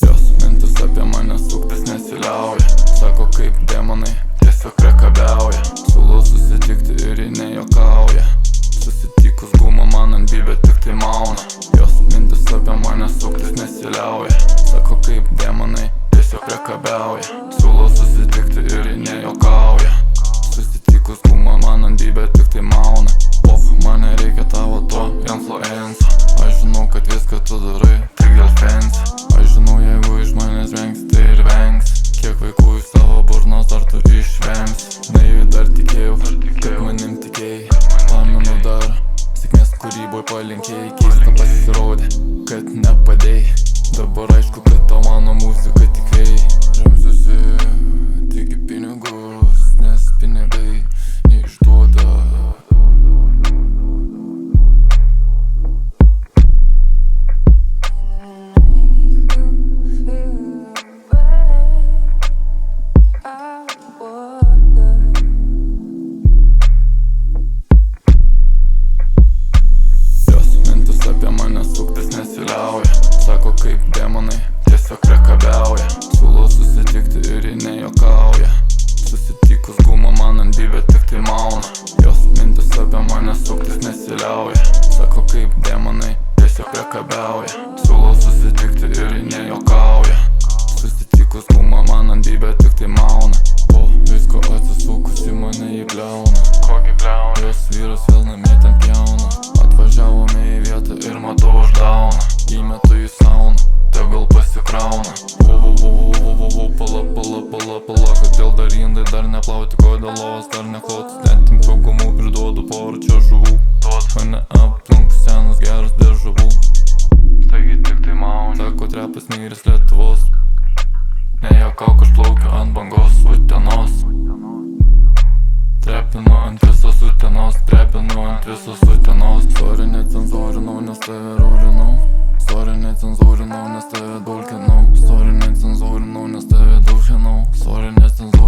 Jos mintis apie mane suktis nesiliauja. Sako kaip demonai, tiesiog priekabiauja. Siūlau susitikti ir ji nejuokauja. Susitikus gumą man ant bibė tik tai mauna. Jos mintis apie mane suktis nesiliauja. Sako kaip demonai, tiesiog priekabiauja. Siūlau susitikti ir ji nejuokauja. Susitikus gumą man ant bibė tik tai mauna. Man nereikia tavo to influencer. Aš žinau, kad viską tu darai tik dėl fancy. Aš žinau, jeigu iš manęs vengs, tai ir vengs. Kiek vaikų iš savo burnos dar tu išvengsi. Naiviai dar tikėjau, kad manim tikėjai. Pamenu dar sėkmės kūryboj palinkėjai. Keista pasirodė, kad nepadėjai. Dabar aišku, kad tau mano muzika tikrai remsiuosi tik į pinigus, nes pinigai neišduoda. Apie mane suktis nesiliauja. Sako kaip demonai, tiesiog priekabiauja. Siūlau susitikti ir ji nejuokauja. Susitikus gumą man ant bibė tik tai mauna. Jos mintis apie mane suktis nesiliauja. Sako kaip demonai, tiesiog priekabiauja. Siūlau susitikti ir ji nejuokauja. Susitikus gumą man ant bibė tik tai mauna. Po visko atsisukus į mane jį bliauna. Kokį bliauna? Jos vyras vėl namie ten pjauna. Atvažiavome į vietą ir matau uždauna. Įmetu į sauną, tegul pasikrauna. Pala, kodėl dar indai dar neplauti, kodėl lovas dar neklauti. Lentim saugumų ir duodu porą čia žuvų. Mane aplink senas geras dėžavų. Taigi tik tai mauni. Sako trepas nyris Lietuvos. Nejuokauk, aš plaukiu ant bangos Utenos. Trepinu ant visos Utenos, trepinu ant visos Utenos. Sorry, necenzūrinau, nes tave rūrinau. Sorry, necenzūrinau, nes tave dulkinau. Sorry, necenzūrinau, nes tave daužinau. Sorry, necenzūrinau.